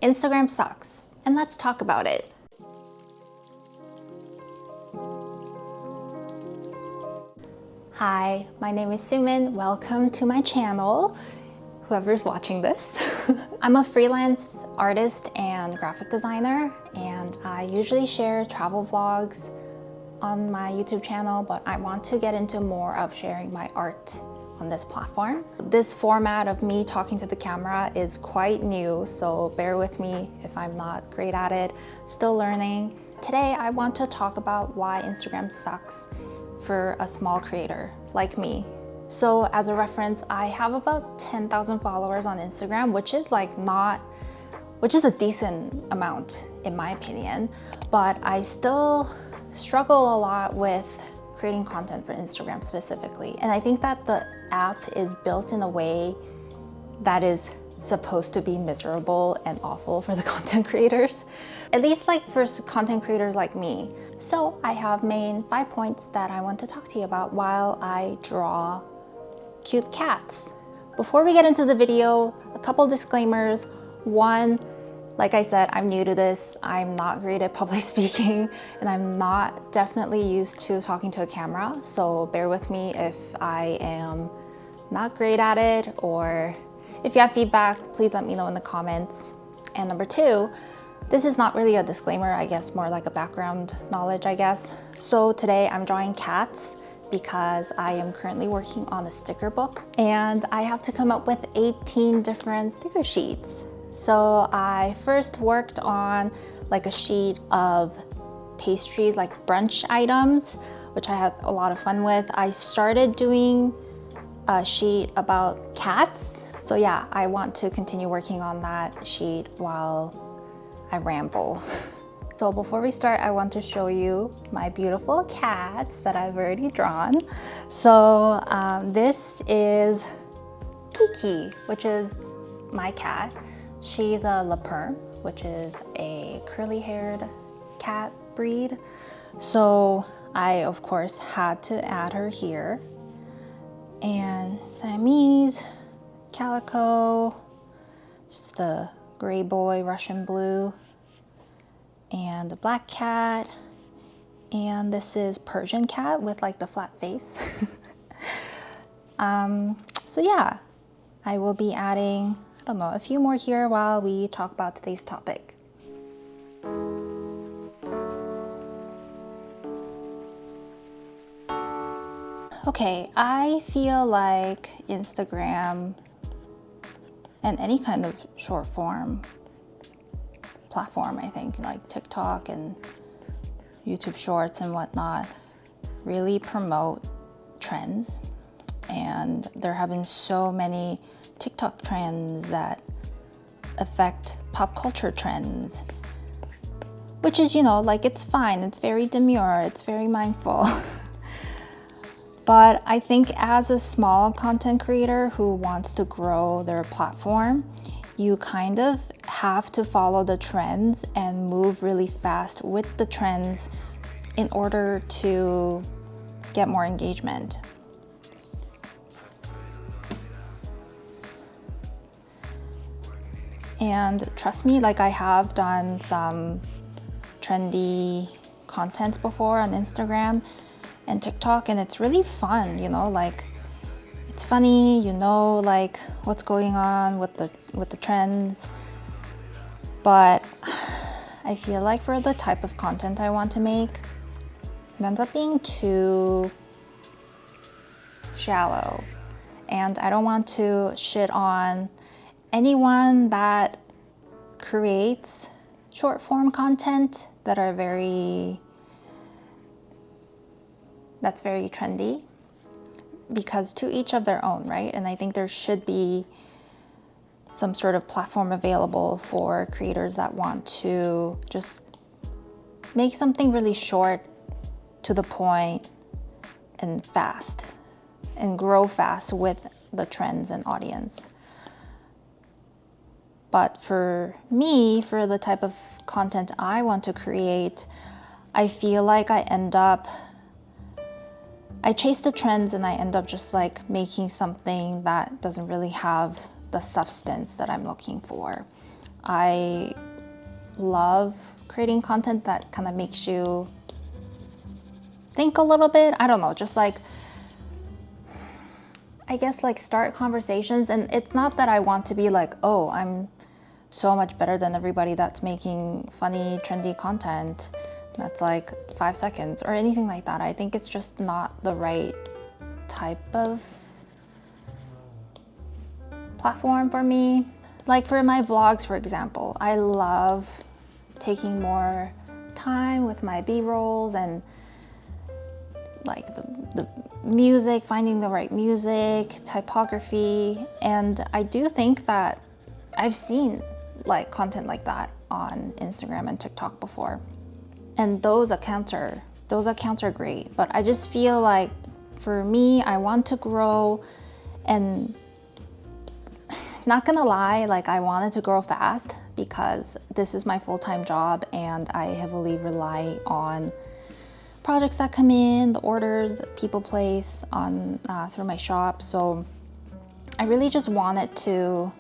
Instagram sucks, and let's talk about it. Hi, my name is Sumin. Welcome to my channel, whoever's watching this. I'm a freelance artist and graphic designer, and I usually share travel vlogs on my YouTube channel, but I want to get into more of sharing my art on this platform. This format of me talking to the camera is quite new, so bear with me if I'm not great at it. Still learning. Today, I want to talk about why Instagram sucks for a small creator like me. So as a reference, I have about 10,000 followers on Instagram, which is a decent amount in my opinion, but I still struggle a lot with creating content for Instagram specifically. And I think that the app is built in a way that is supposed to be miserable and awful for the content creators, at least like for content creators like me. So I have main 5 points that I want to talk to you about while I draw cute cats. Before we get into the video, a couple disclaimers. One, like I said, I'm new to this. I'm not great at public speaking, and I'm not definitely used to talking to a camera. So bear with me if I am not great at it, or if you have feedback, please let me know in the comments. And number two, this is not really a disclaimer, I guess more like a background knowledge, I guess. So today I'm drawing cats because I am currently working on a sticker book, and I have to come up with 18 different sticker sheets. So I first worked on like a sheet of pastries, like brunch items, which I had a lot of fun with. I started doing a sheet about cats. So yeah, I want to continue working on that sheet while I ramble. So before we start, I want to show you my beautiful cats that I've already drawn. So this is Kiki, which is my cat. She's a La Perm, which is a curly-haired cat breed. So I, of course, had to add her here. And Siamese, Calico, just the gray boy, Russian blue, and the black cat. And this is Persian cat with like the flat face. So yeah, I will be adding, I don't know, a few more here while we talk about today's topic. Okay, I feel like Instagram and any kind of short form platform, I think, like TikTok and YouTube Shorts and whatnot, really promote trends. And there have been so many TikTok trends that affect pop culture trends, which is, you know, like it's fine, it's very demure, it's very mindful. But I think as a small content creator who wants to grow their platform, you kind of have to follow the trends and move really fast with the trends in order to get more engagement. And trust me, like I have done some trendy content before on Instagram and TikTok, and it's really fun, you know, like it's funny, you know, like what's going on with the trends. But I feel like for the type of content I want to make, it ends up being too shallow. And I don't want to shit on anyone that creates short form content that's very trendy, because to each of their own, right? And I think there should be some sort of platform available for creators that want to just make something really short, to the point, and fast, and grow fast with the trends and audience. But for me, for the type of content I want to create, I feel like I chase the trends and I end up just like making something that doesn't really have the substance that I'm looking for. I love creating content that kind of makes you think a little bit. I don't know, just like, I guess like start conversations. And it's not that I want to be like, oh, I'm so much better than everybody that's making funny, trendy content that's like 5 seconds or anything like that. I think it's just not the right type of platform for me. Like for my vlogs, for example, I love taking more time with my B-rolls and like the music, finding the right music, typography. And I do think that I've seen like content like that on Instagram and TikTok before. And those accounts are great. But I just feel like for me, I want to grow, and not gonna lie, like I wanted to grow fast because this is my full-time job and I heavily rely on projects that come in, the orders that people place on through my shop. So I really just wanted to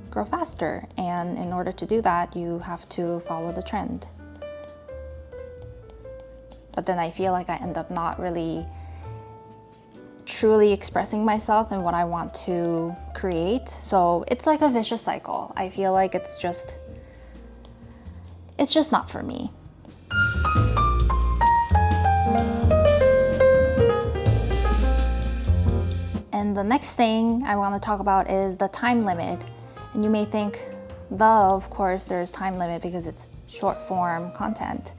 grow faster, and in order to do that, you have to follow the trend. But then I feel like I end up not really truly expressing myself and what I want to create. So it's like a vicious cycle. I feel like it's just not for me. And the next thing I want to talk about is the time limit. And you may think, of course, there's time limit because it's short form content.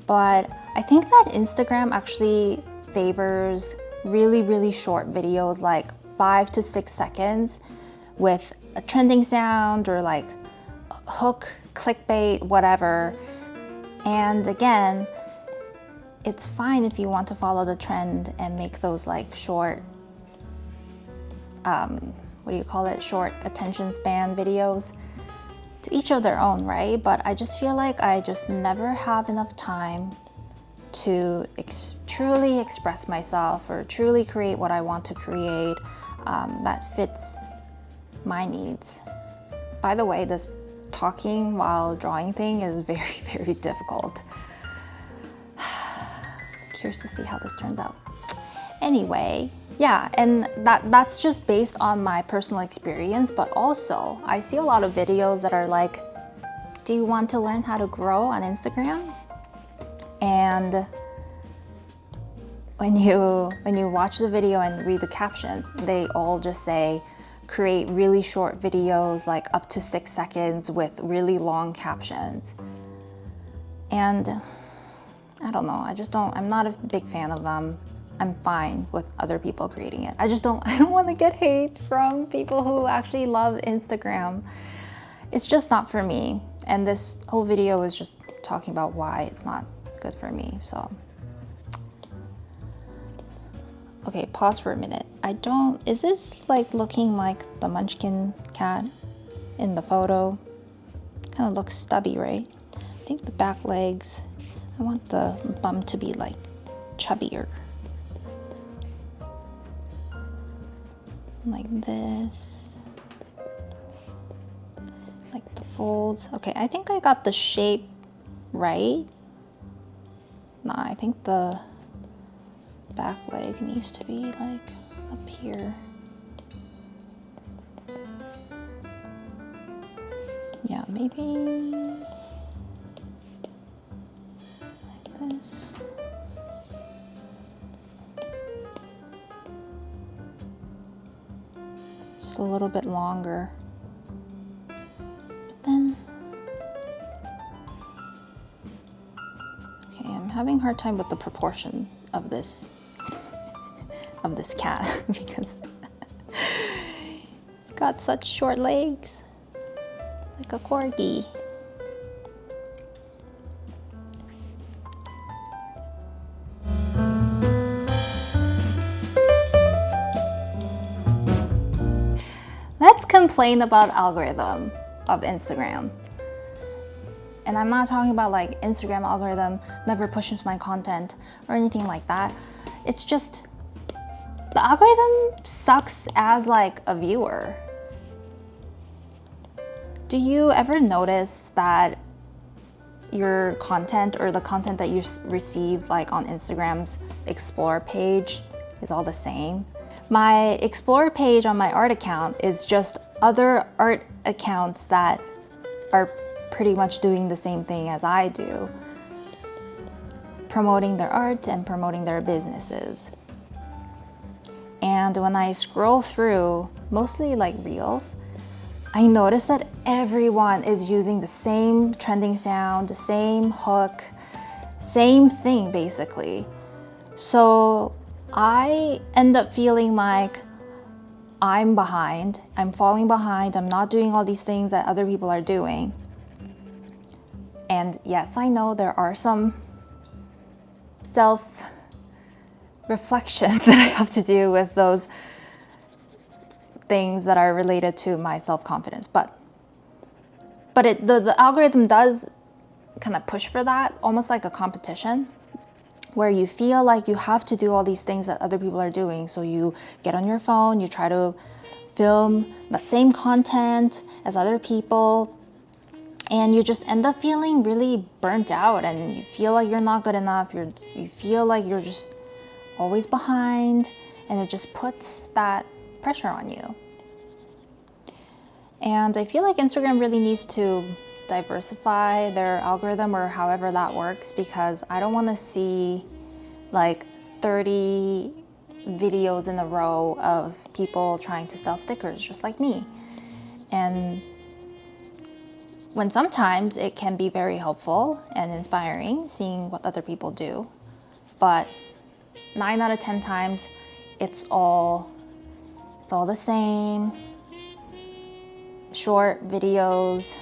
But I think that Instagram actually favors really, really short videos, like 5 to 6 seconds with a trending sound or like hook, clickbait, whatever. And again, it's fine if you want to follow the trend and make those like short, what do you call it? Short attention span videos. To each of their own, right? But I just feel like I just never have enough time to truly express myself or truly create what I want to create that fits my needs. By the way, this talking while drawing thing is very, very difficult. Curious to see how this turns out. Anyway, yeah, and that's just based on my personal experience, but also I see a lot of videos that are like, do you want to learn how to grow on Instagram? And when you watch the video and read the captions, they all just say, create really short videos, like up to 6 seconds with really long captions. And I don't know, I'm not a big fan of them. I'm fine with other people creating it. I don't want to get hate from people who actually love Instagram. It's just not for me. And this whole video is just talking about why it's not good for me, so. Okay, pause for a minute. Is this like looking like the Munchkin cat in the photo? Kind of looks stubby, right? I think the back legs, I want the bum to be like chubbier. Like this, like the folds. Okay, I think I got the shape right. Nah, I think the back leg needs to be like up here. Yeah, maybe like this. A little bit longer. But then, okay, I'm having a hard time with the proportion of this cat because it's got such short legs, like a corgi. Let's complain about algorithm of Instagram. And I'm not talking about like Instagram algorithm never pushes my content or anything like that. It's just the algorithm sucks as like a viewer. Do you ever notice that your content or the content that you receive like on Instagram's Explore page is all the same? My Explore page on my art account is just other art accounts that are pretty much doing the same thing as I do, promoting their art and promoting their businesses. And when I scroll through, mostly like reels, I notice that everyone is using the same trending sound, the same hook, same thing basically. So I end up feeling like I'm behind, I'm falling behind, I'm not doing all these things that other people are doing. And yes, I know there are some self-reflection that I have to do with those things that are related to my self-confidence, but the algorithm does kind of push for that, almost like a competition, where you feel like you have to do all these things that other people are doing. So you get on your phone, you try to film that same content as other people, and you just end up feeling really burnt out, and you feel like you're not good enough. You feel like you're just always behind, and it just puts that pressure on you. And I feel like Instagram really needs to diversify their algorithm, or however that works, because I don't want to see like 30 videos in a row of people trying to sell stickers just like me. And when sometimes it can be very helpful and inspiring seeing what other people do, but 9 out of 10 times it's all the same. Short videos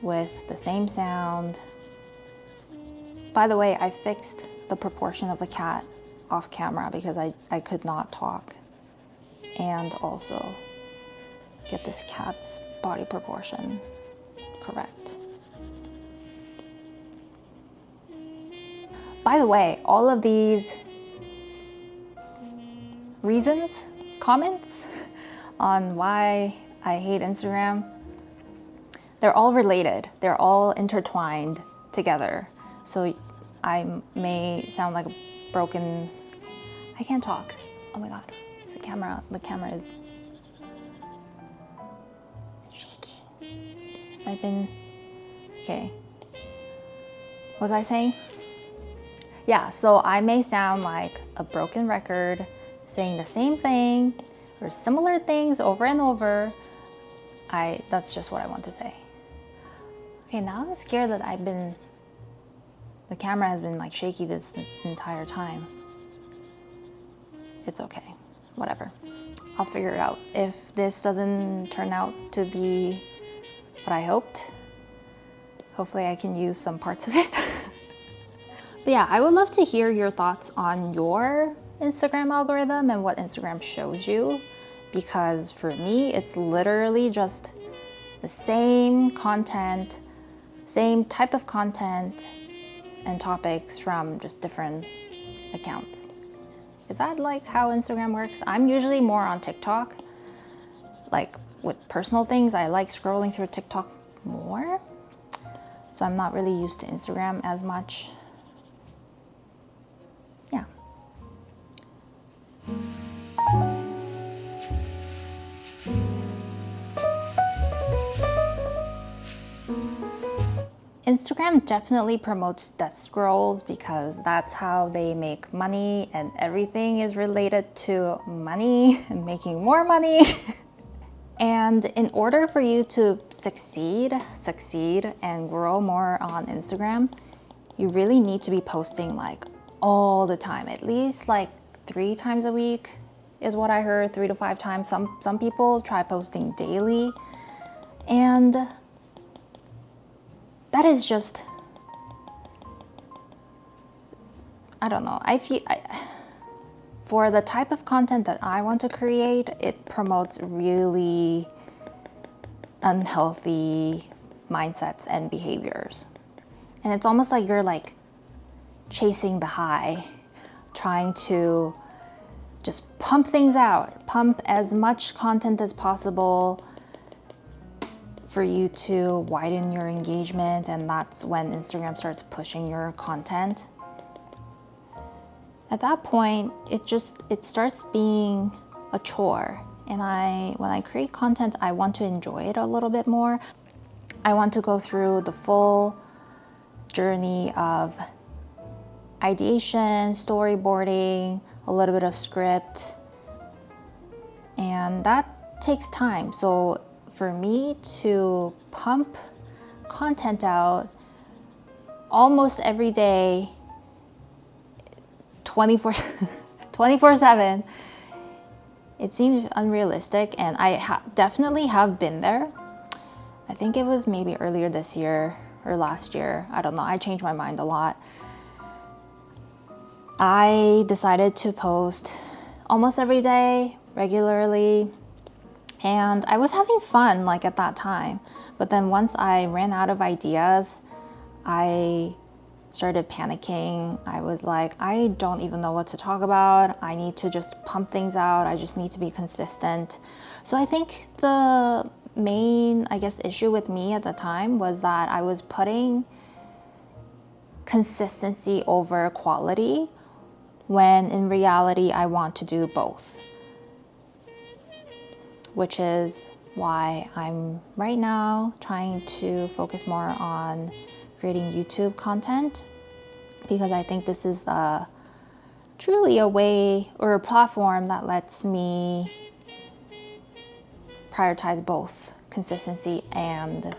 with the same sound. By the way, I fixed the proportion of the cat off camera because I could not talk, and also get this cat's body proportion correct. By the way, all of these reasons, comments on why I hate Instagram, they're all related. They're all intertwined together. So I may sound like a broken, I can't talk. Oh my God, it's the camera is shaking. Okay. What was I saying? Yeah, so I may sound like a broken record, saying the same thing or similar things over and over. That's just what I want to say. Okay, now I'm scared that the camera has been like shaky this entire time. It's okay, whatever. I'll figure it out. If this doesn't turn out to be what I hoped, hopefully I can use some parts of it. But yeah, I would love to hear your thoughts on your Instagram algorithm and what Instagram shows you, because for me, it's literally just the same content, same type of content and topics from just different accounts. Is that like how Instagram works? I'm usually more on TikTok. Like with personal things, I like scrolling through TikTok more. So I'm not really used to Instagram as much. Yeah. Instagram definitely promotes death scrolls because that's how they make money, and everything is related to money and making more money. And in order for you to succeed and grow more on Instagram, you really need to be posting like all the time, at least like 3 times a week is what I heard, 3 to 5 times. Some people try posting daily, and that is just, I don't know. For the type of content that I want to create, it promotes really unhealthy mindsets and behaviors. And it's almost like you're like chasing the high, trying to just pump things out, pump as much content as possible for you to widen your engagement, and that's when Instagram starts pushing your content. At that point, it starts being a chore. And when I create content, I want to enjoy it a little bit more. I want to go through the full journey of ideation, storyboarding, a little bit of script, and that takes time. So for me to pump content out almost every day, 24/7, it seems unrealistic, and I definitely have been there. I think it was maybe earlier this year or last year. I don't know. I changed my mind a lot. I decided to post almost every day, regularly, and I was having fun like at that time. But then once I ran out of ideas, I started panicking. I was like, I don't even know what to talk about. I need to just pump things out. I just need to be consistent. So I think the main, issue with me at the time was that I was putting consistency over quality, when in reality I want to do both. Which is why I'm right now trying to focus more on creating YouTube content, because I think this is truly a way or a platform that lets me prioritize both consistency and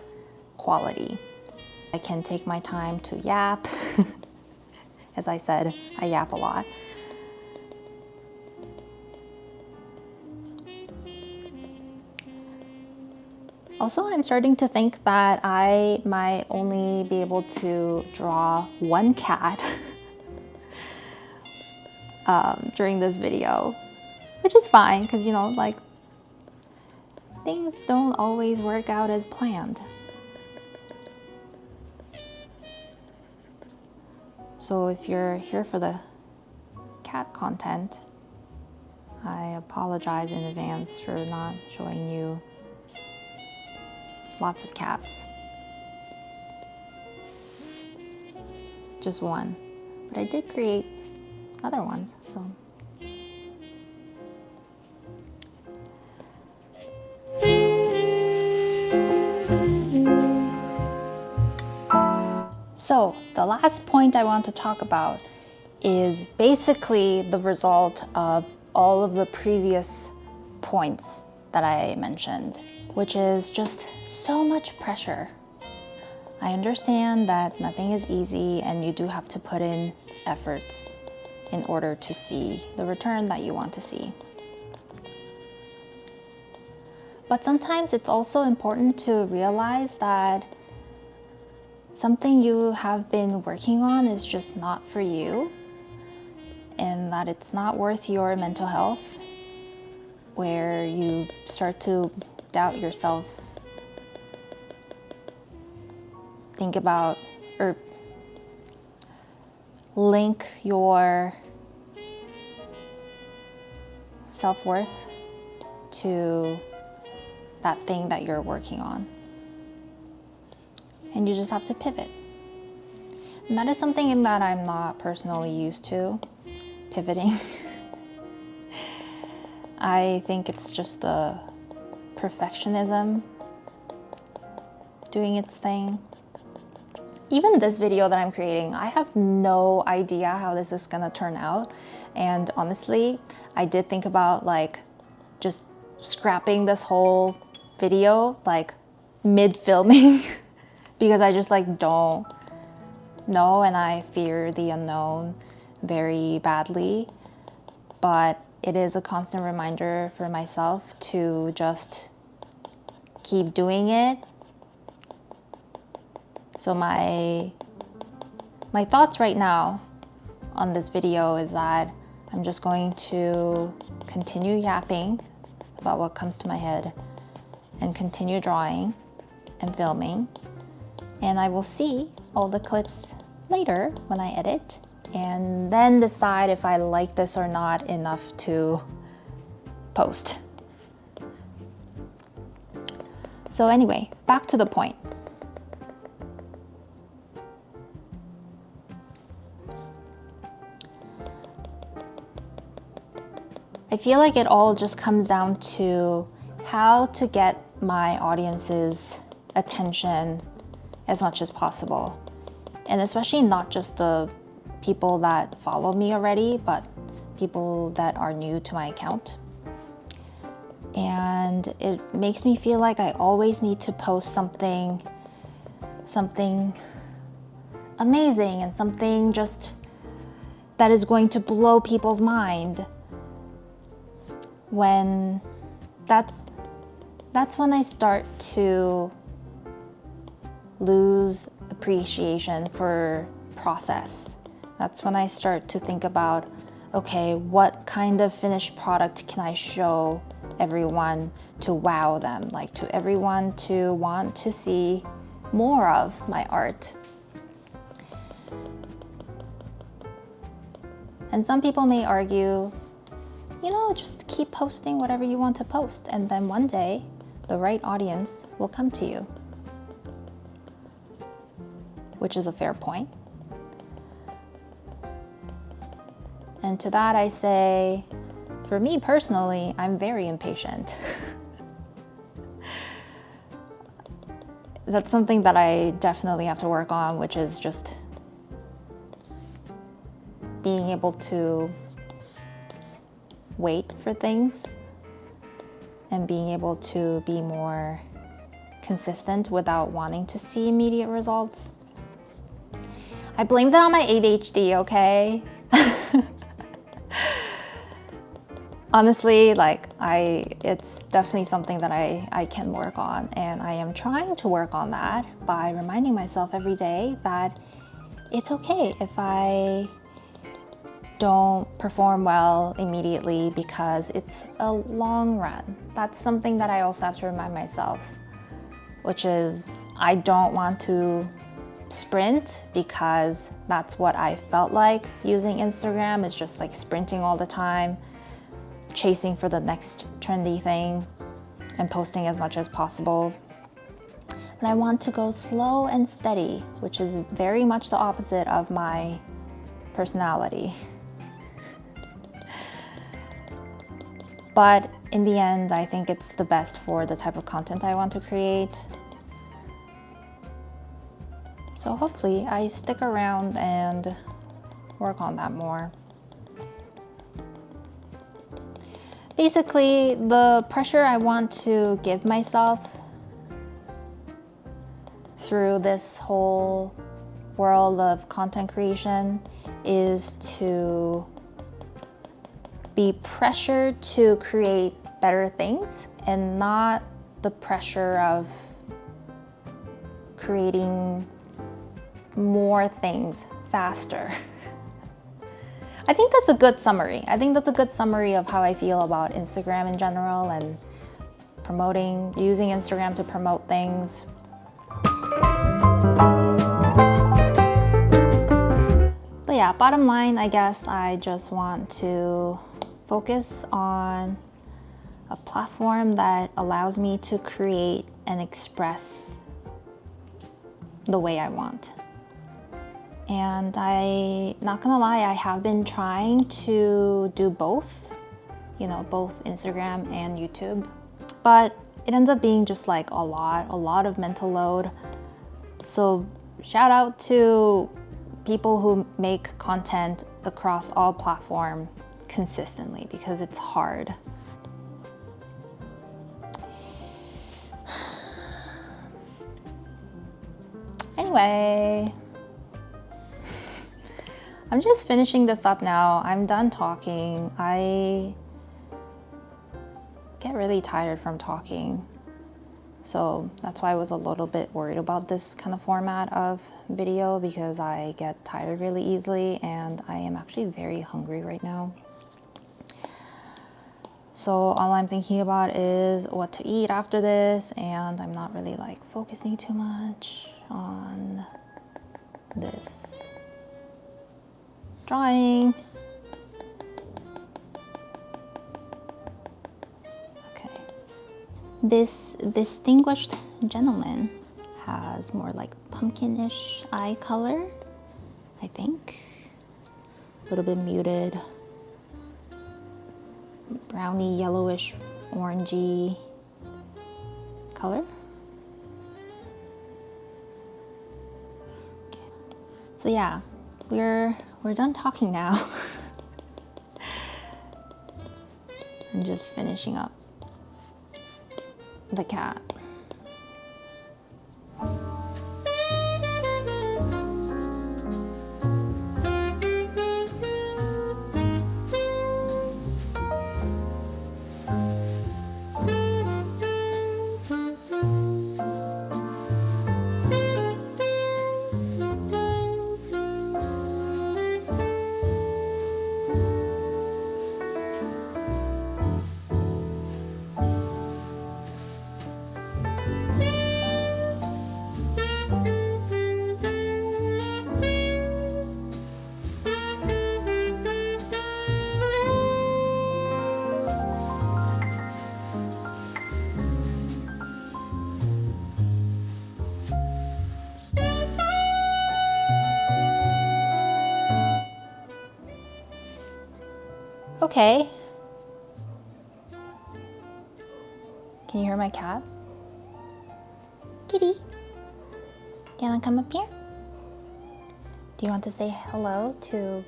quality. I can take my time to yap. As I said, I yap a lot. Also, I'm starting to think that I might only be able to draw one cat during this video, which is fine because, things don't always work out as planned. So if you're here for the cat content, I apologize in advance for not showing you lots of cats. Just one. But I did create other ones, so. So the last point I want to talk about is basically the result of all of the previous points that I mentioned, which is just so much pressure. I understand that nothing is easy and you do have to put in efforts in order to see the return that you want to see. But sometimes it's also important to realize that something you have been working on is just not for you, and that it's not worth your mental health, where you start to doubt yourself, think about or link your self-worth to that thing that you're working on. And you just have to pivot. And that is something that I'm not personally used to, pivoting. I think it's just the perfectionism doing its thing. Even this video that I'm creating, I have no idea how this is gonna turn out. And honestly, I did think about just scrapping this whole video mid-filming because I just don't know, and I fear the unknown very badly. But it is a constant reminder for myself to just keep doing it. So my thoughts right now on this video is that I'm just going to continue yapping about what comes to my head and continue drawing and filming. And I will see all the clips later when I edit, and then decide if I like this or not enough to post. So anyway, back to the point. I feel like it all just comes down to how to get my audience's attention as much as possible. And especially not just the people that follow me already, but people that are new to my account. And it makes me feel like I always need to post something amazing and something just that is going to blow people's mind. When that's when I start to lose appreciation for process. That's when I start to think about, okay, what kind of finished product can I show everyone to wow them, like to everyone to want to see more of my art. And some people may argue, you know, just keep posting whatever you want to post, and then one day the right audience will come to you, which is a fair point. And to that I say, for me personally, I'm very impatient. That's something that I definitely have to work on, which is just being able to wait for things and being able to be more consistent without wanting to see immediate results. I blamed it on my ADHD, okay? Honestly, like it's definitely something that I can work on, and I am trying to work on that by reminding myself every day that it's okay if I don't perform well immediately, because it's a long run. That's something that I also have to remind myself, which is I don't want to sprint, because that's what I felt like using Instagram, is just like sprinting all the time, chasing for the next trendy thing and posting as much as possible. And I want to go slow and steady, which is very much the opposite of my personality. But in the end, I think it's the best for the type of content I want to create. So hopefully I stick around and work on that more. Basically, the pressure I want to give myself through this whole world of content creation is to be pressured to create better things, and not the pressure of creating more things faster. I think that's a good summary. I think that's a good summary of how I feel about Instagram in general and using Instagram to promote things. But yeah, bottom line, I guess I just want to focus on a platform that allows me to create and express the way I want. And not gonna lie, I have been trying to do both, both Instagram and YouTube, but it ends up being just like a lot of mental load. So shout out to people who make content across all platforms consistently, because it's hard. Anyway, I'm just finishing this up now. I'm done talking. I get really tired from talking. So that's why I was a little bit worried about this kind of format of video, because I get tired really easily and I am actually very hungry right now. So all I'm thinking about is what to eat after this, and I'm not really like focusing too much on this drawing. Okay. This distinguished gentleman has more like pumpkinish eye color, I think. A little bit muted, browny, yellowish, orangey color. Okay. So yeah, we're done talking now. I'm just finishing up the cat. Okay. Can you hear my cat? Kitty, do you want to come up here? Do you want to say hello to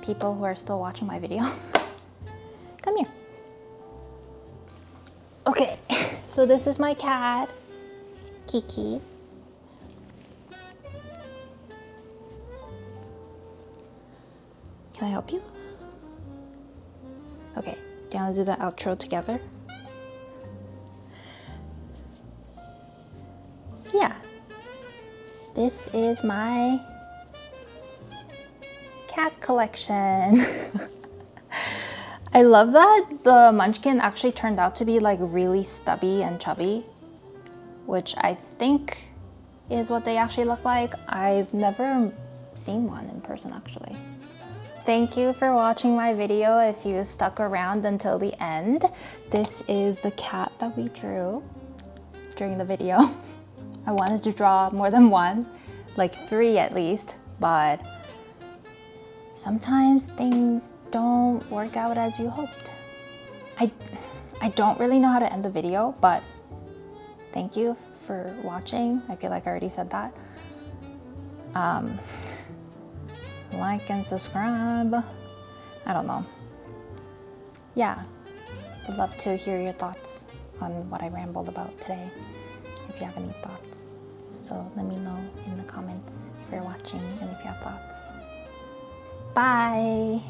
people who are still watching my video? Come here. Okay, so this is my cat, Kiki. Can I help you? Okay, do you want to do the outro together? So yeah, this is my cat collection. I love that the munchkin actually turned out to be like really stubby and chubby, which I think is what they actually look like. I've never seen one in person actually. Thank you for watching my video if you stuck around until the end. This is the cat that we drew during the video. I wanted to draw more than one, like 3 at least, but sometimes things don't work out as you hoped. I don't really know how to end the video, but thank you for watching. I feel like I already said that. Like and subscribe. I don't know. Yeah, would love to hear your thoughts on what I rambled about today, if you have any thoughts. So let me know in the comments if you're watching and if you have thoughts. Bye!